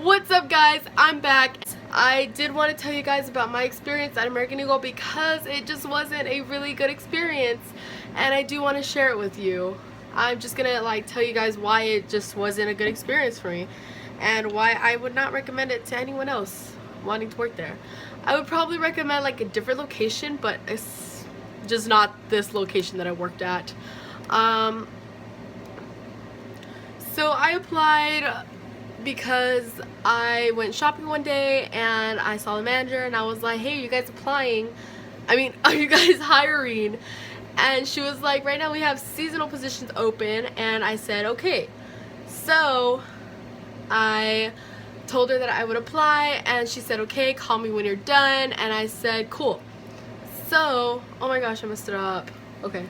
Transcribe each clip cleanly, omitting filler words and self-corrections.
What's up, guys? I'm back. I did want to tell you guys about my experience at American Eagle because it just wasn't a really good experience, and I do want to share it with you. I'm just gonna tell you guys why it just wasn't a good experience for me and why I would not recommend it to anyone else wanting to work there. I would probably recommend a different location, but it's just not this location that I worked at. So I applied because I went shopping one day and I saw the manager and I was like, hey, you guys applying? Are you guys hiring? And she was like, right now we have seasonal positions open. And I said, okay. So I told her that I would apply and she said, okay, call me when you're done. And I said, cool. So, oh my gosh, I messed it up. Okay.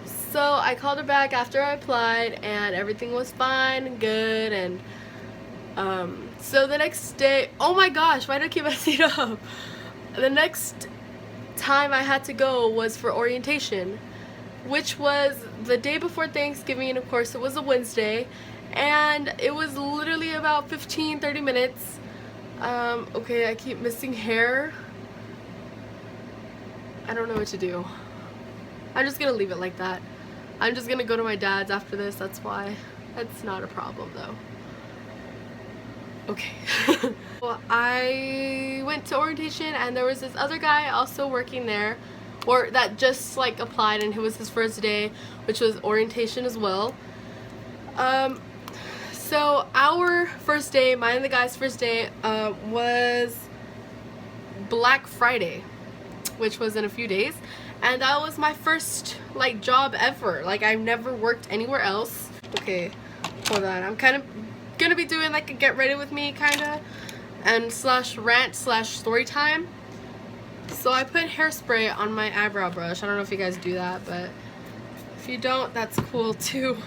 So I called her back after I applied and everything was fine and good, and so the next day, oh my gosh, why did I keep messing up? The next time I had to go was for orientation, which was the day before Thanksgiving, and of course it was a Wednesday, and it was literally about 15-30 minutes. Okay, I keep missing hair. I don't know what to do. I'm just gonna leave it like that. I'm just gonna go to my dad's after this, that's why. That's not a problem though. Okay. Well, I went to orientation and there was this other guy also working there, or that just applied, and it was his first day, which was orientation as well. So our first day, mine and the guy's first day, was Black Friday, which was in a few days. And that was my first job ever. I've never worked anywhere else. Okay, hold on. I'm kind of gonna be doing a get ready with me kinda, and slash rant slash story time. So I put hairspray on my eyebrow brush. I don't know if you guys do that, but if you don't, that's cool too.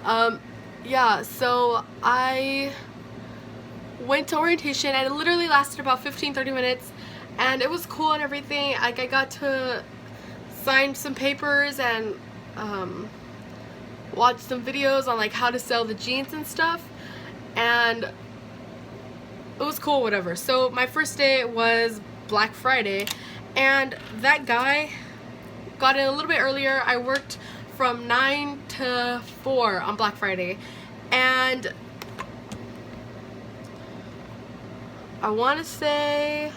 Yeah, so I went to orientation and it literally lasted about 15-30 minutes, and it was cool and everything. I got to sign some papers and watch some videos on how to sell the jeans and stuff, and it was cool, whatever. So my first day was Black Friday, and that guy got in a little bit earlier. I worked from 9 to 4 on Black Friday, and I want to say,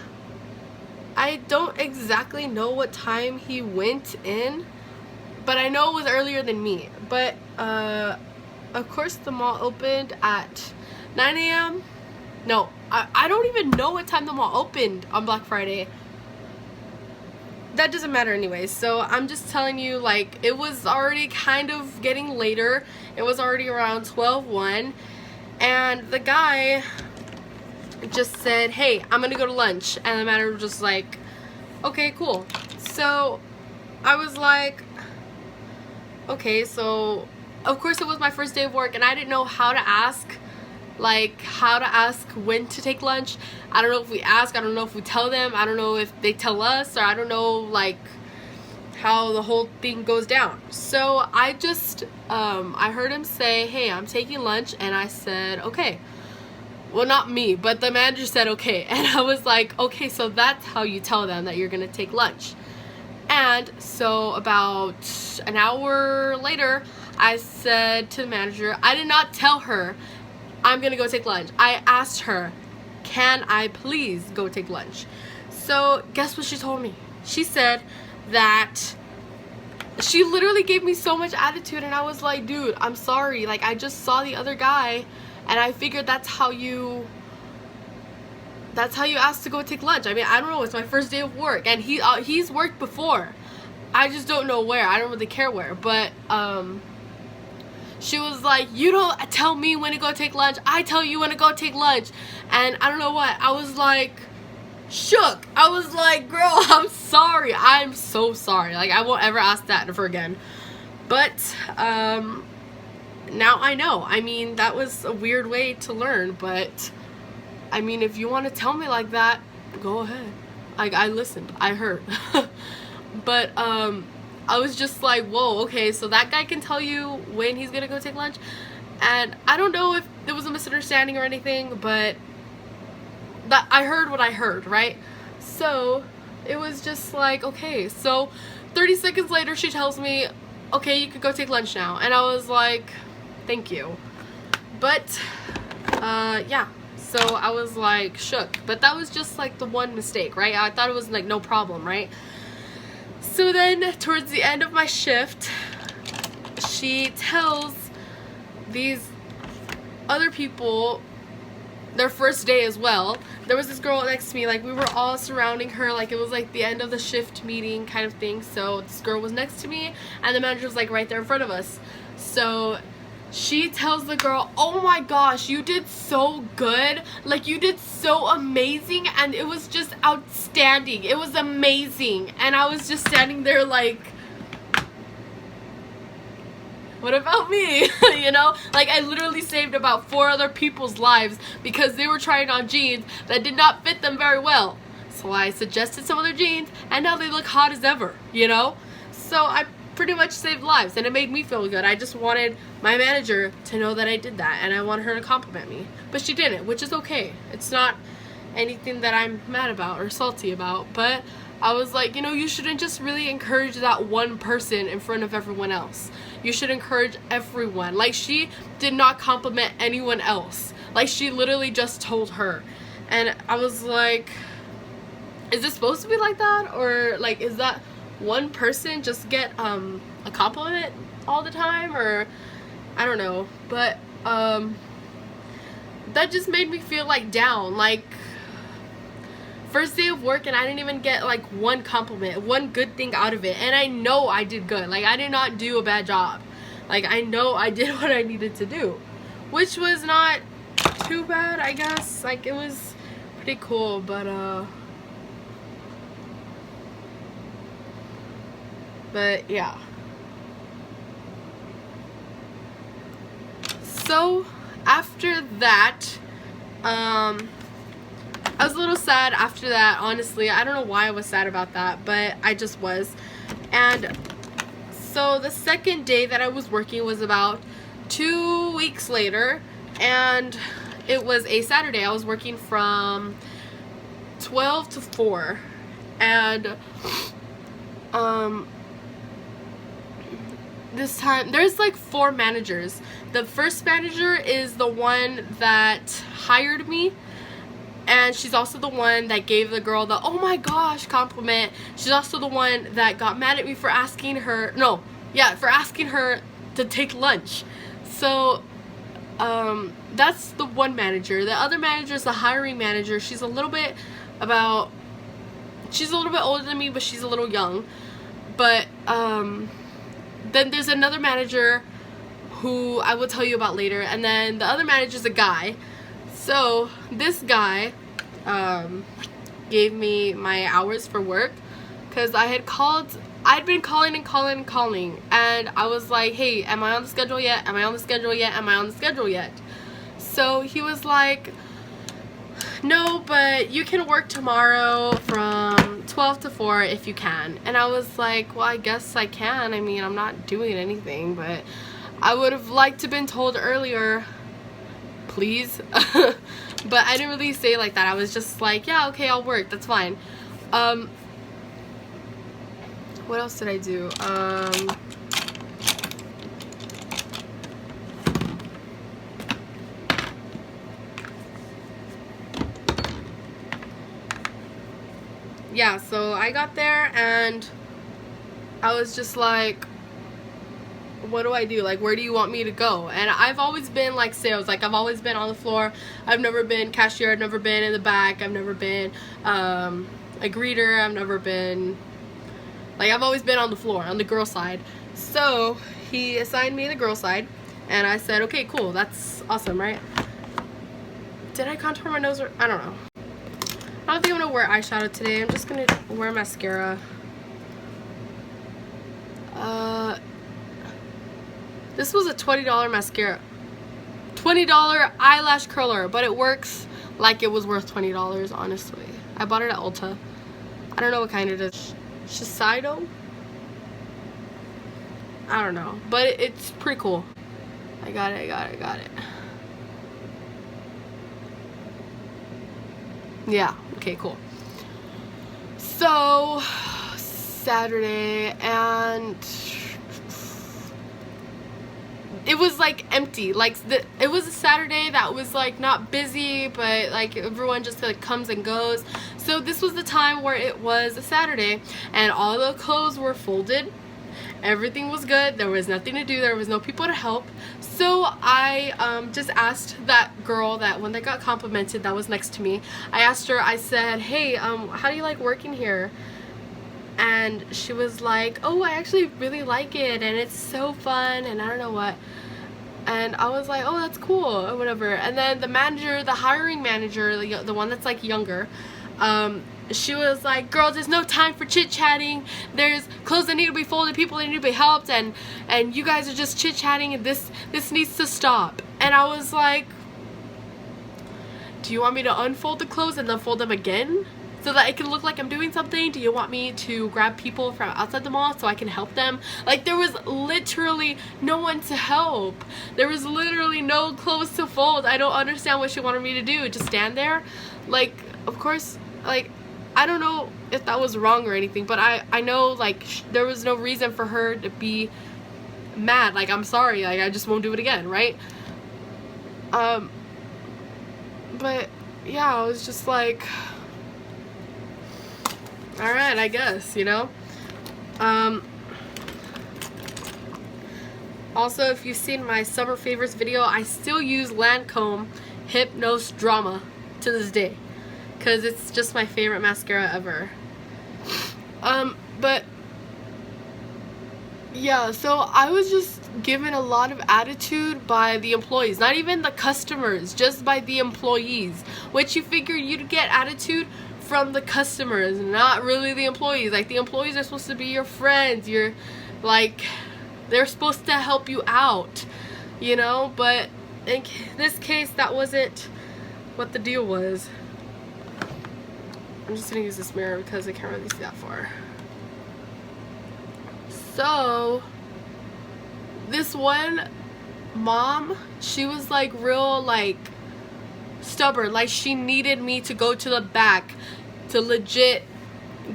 I don't exactly know what time he went in, but I know it was earlier than me. But of course the mall opened at 9 a.m. No, I don't even know what time the mall opened on Black Friday. That doesn't matter anyway. So I'm just telling you, it was already kind of getting later. It was already around 12:01, and the guy just said, hey, I'm gonna go to lunch, and the manager was just like, okay, cool. So I was like, okay. So of course it was my first day of work and I didn't know how to ask when to take lunch. I don't know if we ask, I don't know if we tell them, I don't know if they tell us, or I don't know how the whole thing goes down. So I just I heard him say, hey, I'm taking lunch, and I said, okay. Well, not me, but the manager said okay, and I was like, okay, so that's how you tell them that you're gonna take lunch. And so about an hour later, I said to the manager, I did not tell her I'm gonna go take lunch. I asked her, can I please go take lunch? So guess what she told me? She said that she literally gave me so much attitude, and I was like, dude, I'm sorry, I just saw the other guy and I figured that's how you ask to go take lunch. I don't know, it's my first day of work, and he's worked before. I just don't know where. I don't really care where. But she was like, you don't tell me when to go take lunch, I tell you when to go take lunch. And I don't know what, I was shook. I was like, girl, I'm sorry. I'm so sorry. I won't ever ask that ever again. But now I know. That was a weird way to learn, but if you want to tell me like that, go ahead. I listened. I heard. But I was just like, whoa, okay, so that guy can tell you when he's gonna go take lunch. And I don't know if it was a misunderstanding or anything, but that I heard what I heard, right? So it was just like, okay. So 30 seconds later she tells me, okay, you could go take lunch now. And I was like, thank you. But yeah, so I was like shook. But that was just like the one mistake, right? I thought it was like no problem, right? So then towards the end of my shift, she tells these other people their first day as well. There was this girl next to me, like we were all surrounding her, like it was like the end of the shift meeting kind of thing. So this girl was next to me and the manager was like right there in front of us. So she tells the girl, oh my gosh, you did so good, like you did so amazing, and it was just outstanding, it was amazing. And I was just standing there like, what about me? You know, like I literally saved about 4 other people's lives because they were trying on jeans that did not fit them very well. So I suggested some other jeans and now they look hot as ever, you know? So I pretty much saved lives and it made me feel good. I just wanted my manager to know that I did that and I wanted her to compliment me. But she didn't, which is okay. It's not anything that I'm mad about or salty about, but I was like, you know, you shouldn't just really encourage that one person in front of everyone else. You should encourage everyone. Like, she did not compliment anyone else. Like, she literally just told her. And I was like, is it supposed to be like that? Or, like, is that one person just get a compliment all the time? Or, I don't know. But, that just made me feel, like, down. Like, first day of work and I didn't even get like one compliment, one good thing out of it. And I know I did good. Like, I did not do a bad job. Like, I know I did what I needed to do, which was not too bad, I guess. Like, it was pretty cool, but yeah. So after that, I was a little sad after that, honestly. I don't know why I was sad about that, but I just was. And so the second day that I was working was about 2 weeks later, and it was a Saturday. I was working from 12 to 4, and this time there's like 4 managers. The first manager is the one that hired me, and she's also the one that gave the girl the oh my gosh compliment. She's also the one that got mad at me for asking her, for asking her to take lunch. So that's the one manager. The other manager is the hiring manager. She's a little bit older than me, but she's a little young. But then there's another manager who I will tell you about later, and then the other manager is a guy. So this guy gave me my hours for work because I'd been calling and calling, and I was like, hey, am I on the schedule yet? Am I on the schedule yet? Am I on the schedule yet? So he was like, no, but you can work tomorrow from 12 to 4 if you can. And I was like, well, I guess I can. I mean, I'm not doing anything, but I would have liked to have been told earlier, please. But I didn't really say it like that. I was just like, yeah, okay, I'll work, that's fine. What else did I do? Yeah, so I got there and I was just like, what do I do? Like, where do you want me to go? And I've always been like sales. Like, I've always been on the floor. I've never been cashier. I've never been in the back. I've never been a greeter. I've never been, like, I've always been on the floor, on the girl side. So he assigned me the girl side and I said, okay, cool, that's awesome, right? Did I contour my nose? Or I don't know. I don't think I'm gonna wear eyeshadow today. I'm just gonna wear mascara. This was a $20 mascara. $20 eyelash curler, but it works like it was worth $20, honestly. I bought it at Ulta. I don't know what kind it is. Shiseido? I don't know, but it's pretty cool. I got it. Yeah, okay, cool. So Saturday, and it was like empty. Like it was a Saturday that was like not busy, but like everyone just like comes and goes. So this was the time where it was a Saturday and all the clothes were folded. Everything was good. There was nothing to do. There was no people to help. So I just asked that girl, that one that got complimented, that was next to me. I asked her, I said, hey, how do you like working here? And she was like, oh, I actually really like it and it's so fun and I don't know what. And I was like, oh, that's cool or whatever. And then the manager, the hiring manager, the one that's like younger, she was like, girl, there's no time for chit-chatting. There's clothes that need to be folded, people that need to be helped, and you guys are just chit-chatting, and this needs to stop. And I was like, do you want me to unfold the clothes and then fold them again so that it can look like I'm doing something? Do you want me to grab people from outside the mall so I can help them? Like, there was literally no one to help. There was literally no clothes to fold. I don't understand what she wanted me to do. Just stand there? Like, of course, like, I don't know if that was wrong or anything, but I know, like, there was no reason for her to be mad. Like, I'm sorry, like, I just won't do it again, right? But yeah, I was just like, alright, I guess, you know? Also, if you've seen my summer favorites video, I still use Lancome Hypnose Drama to this day, because it's just my favorite mascara ever. But yeah, so I was just given a lot of attitude by the employees, not even the customers, just by the employees, which you figure you'd get attitude from the customers, not really the employees. Like, the employees are supposed to be your friends, you're like, they're supposed to help you out, you know? But in this case, that wasn't what the deal was. I'm just gonna use this mirror because I can't really see that far. So this one mom, she was like real like stubborn. Like, she needed me to go to the back to legit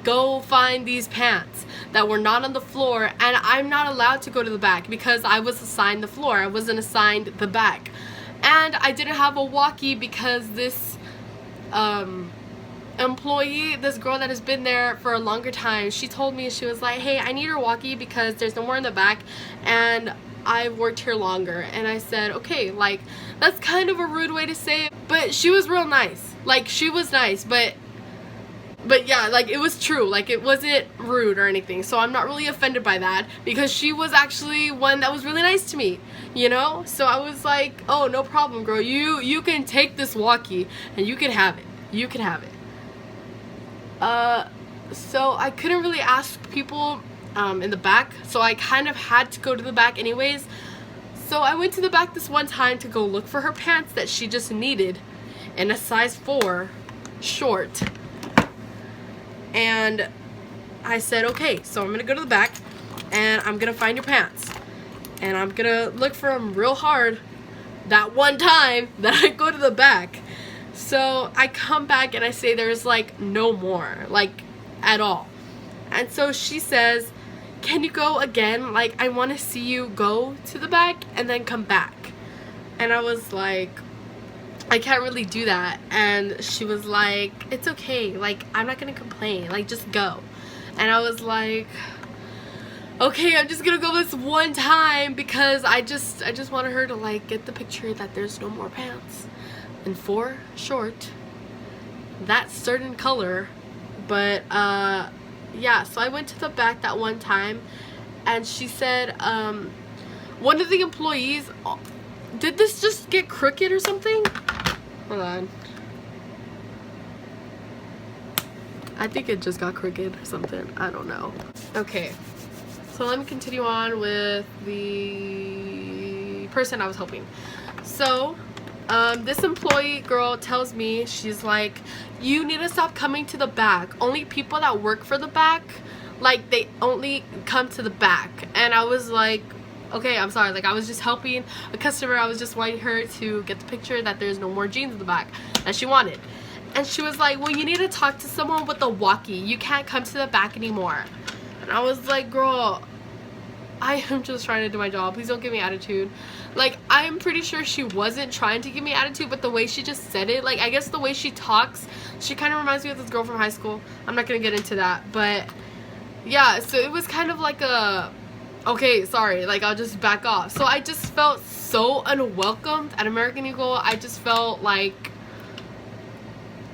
go find these pants that were not on the floor, and I'm not allowed to go to the back because I was assigned the floor. I wasn't assigned the back. And I didn't have a walkie because this employee, this girl that has been there for a longer time, she told me, she was like, hey, I need her walkie because there's no more in the back and I've worked here longer. And I said, okay, like, that's kind of a rude way to say it, but she was real nice. Like, she was nice, but yeah, like, it was true. Like, it wasn't rude or anything, so I'm not really offended by that because she was actually one that was really nice to me, you know? So I was like, oh, no problem, girl, you can take this walkie and you can have it. You can have it. So I couldn't really ask people in the back, so I kind of had to go to the back anyways. So I went to the back this one time to go look for her pants that she just needed in a size 4 short. And I said, okay, so I'm gonna go to the back and I'm gonna find your pants and I'm gonna look for them real hard that one time that I go to the back. So I come back and I say there's like no more, like, at all. And so she says, can you go again? Like, I want to see you go to the back and then come back. And I was like, I can't really do that. And she was like, it's okay, like, I'm not gonna complain, like, just go. And I was like, okay, I'm just gonna go this one time because I just wanted her to like get the picture that there's no more pants in 4 short, that certain color. But yeah, so I went to the back that one time and she said, one of the employees, did this just get crooked or something? Hold on, I think it just got crooked or something, I don't know. Okay, so let me continue on with the person I was helping. So this employee girl tells me, she's like, you need to stop coming to the back. Only people that work for the back, like, they only come to the back. And I was like, okay, I'm sorry, like, I was just helping a customer. I was just wanting her to get the picture that there's no more jeans in the back that she wanted. And she was like, well, you need to talk to someone with a walkie. You can't come to the back anymore. And I was like, girl, I am just trying to do my job. Please don't give me attitude. Like, I'm pretty sure she wasn't trying to give me attitude, but the way she just said it, like, I guess the way she talks, she kind of reminds me of this girl from high school. I'm not going to get into that, but yeah, so it was kind of like a, okay, sorry, like, I'll just back off. So I just felt so unwelcomed at American Eagle. I just felt like,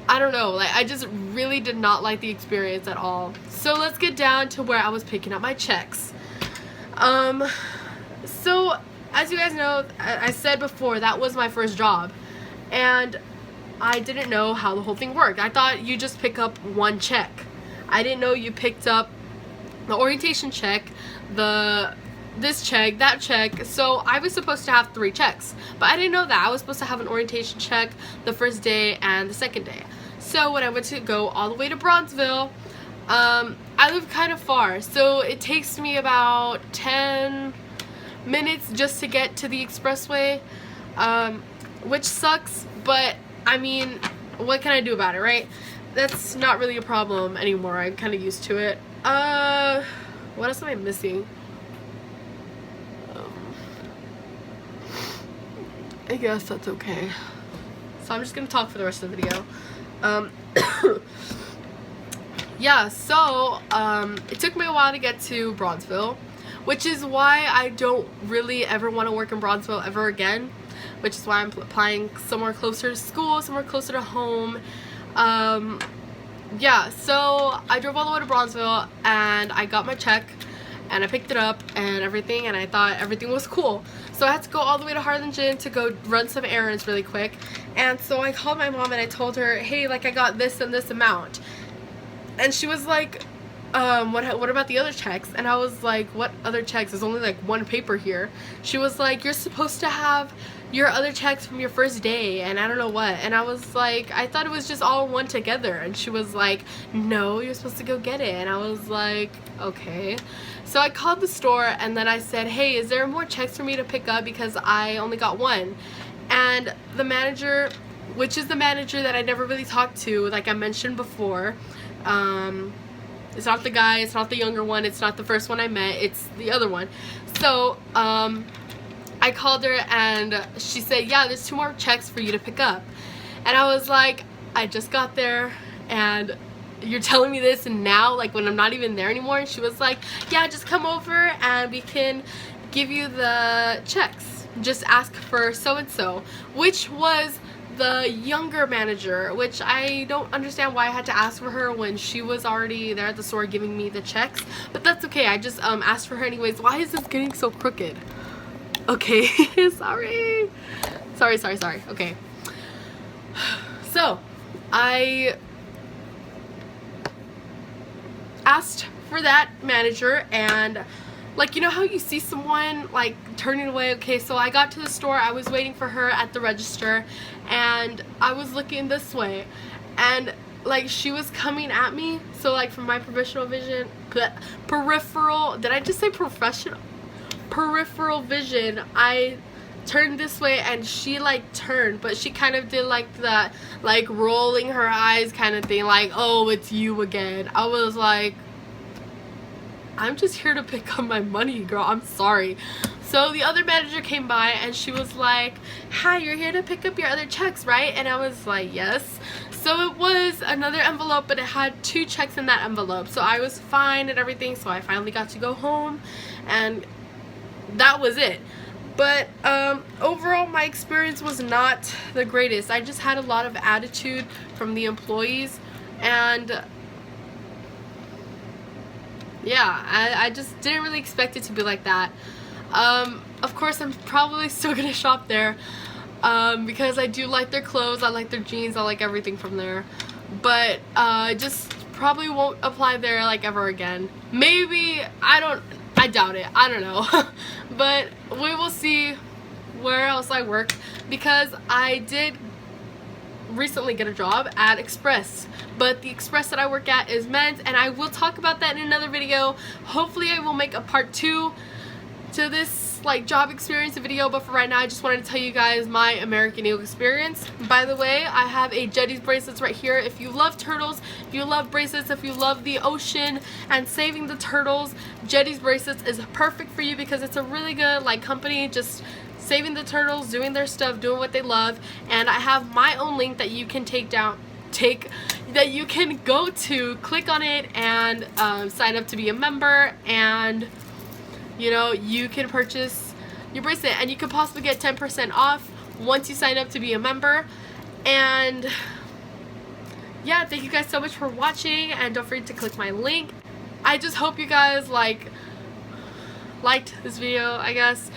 I don't know, like, I just really did not like the experience at all. So let's get down to where I was picking up my checks. So as you guys know, I said before, that was my first job, and I didn't know how the whole thing worked. I thought you just pick up one check. I didn't know you picked up the orientation check, this check, that check. So I was supposed to have 3 checks, but I didn't know that. I was supposed to have an orientation check the first day and the second day. So when I went to go all the way to Bronzeville, I live kind of far, so it takes me about 10 minutes just to get to the expressway, which sucks, but I mean, what can I do about it, right? That's not really a problem anymore. I'm kind of used to it. What else am I missing? I guess that's okay. So I'm just gonna talk for the rest of the video. Yeah, so it took me a while to get to Bronzeville, which is why I don't really ever want to work in Bronzeville ever again, which is why I'm applying somewhere closer to school, somewhere closer to home. Yeah, so I drove all the way to Bronzeville and I got my check and I picked it up and everything, and I thought everything was cool. So I had to go all the way to Harlingen to go run some errands really quick. And so I called my mom and I told her, hey, like, I got this and this amount. And she was like, what about the other checks? And I was like, what other checks? There's only like one paper here. She was like, you're supposed to have your other checks from your first day and I don't know what. And I was like, I thought it was just all one together. And she was like, no, you're supposed to go get it. And I was like, okay. So I called the store and then I said, hey, is there more checks for me to pick up because I only got one? And the manager, which is the manager that I never really talked to, like I mentioned before, it's not the guy, it's not the younger one, it's not the first one I met, it's the other one. So I called her and she said, yeah, there's 2 more checks for you to pick up. And I was like, I just got there and you're telling me this and now, like, when I'm not even there anymore? And she was like, yeah, just come over and we can give you the checks. Just ask for so-and-so, which was the younger manager, which I don't understand why I had to ask for her when she was already there at the store giving me the checks, but that's okay. I just asked for her anyways. Why is this getting so crooked? Okay. sorry. Okay, so I asked for that manager, and like, you know how you see someone like turning away? Okay, so I got to the store, I was waiting for her at the register, and I was looking this way, and like she was coming at me. So like from my peripheral vision, did I just say professional? Peripheral vision, I turned this way and she like turned, but she kind of did like that, like rolling her eyes kind of thing, like, oh, it's you again. I was like, I'm just here to pick up my money, girl. I'm sorry. So the other manager came by and she was like, hi, you're here to pick up your other checks, right? And I was like, yes. So it was another envelope, but it had 2 checks in that envelope. So I was fine and everything. So I finally got to go home and that was it. But overall, my experience was not the greatest. I just had a lot of attitude from the employees, and yeah, I just didn't really expect it to be like that. Of course, I'm probably still gonna shop there because I do like their clothes, I like their jeans, I like everything from there. But I just probably won't apply there like ever again. Maybe, I doubt it, I don't know. But we will see where else I work, because I did recently get a job at Express, but the Express that I work at is men's, and I will talk about that in another video. Hopefully I will make a part 2 to this like job experience video, but for right now I just wanted to tell you guys my American Eagle experience. By the way, I have a Jetty's bracelets right here. If you love turtles, if you love bracelets, if you love the ocean and saving the turtles, Jetty's bracelets is perfect for you because it's a really good like company, just saving the turtles, doing their stuff, doing what they love. And I have my own link that you can that you can go to, click on it, and sign up to be a member, and you know, you can purchase your bracelet, and you could possibly get 10% off once you sign up to be a member. And yeah, thank you guys so much for watching, and don't forget to click my link. I just hope you guys liked this video, I guess.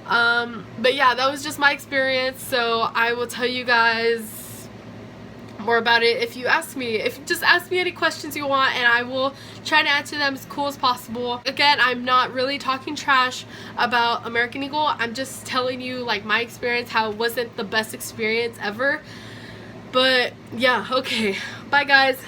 But yeah, that was just my experience, so I will tell you guys more about it if you ask me. Just ask me any questions you want, and I will try to answer them as cool as possible. Again, I'm not really talking trash about American Eagle. I'm just telling you like my experience, how it wasn't the best experience ever. But yeah, okay. Bye guys.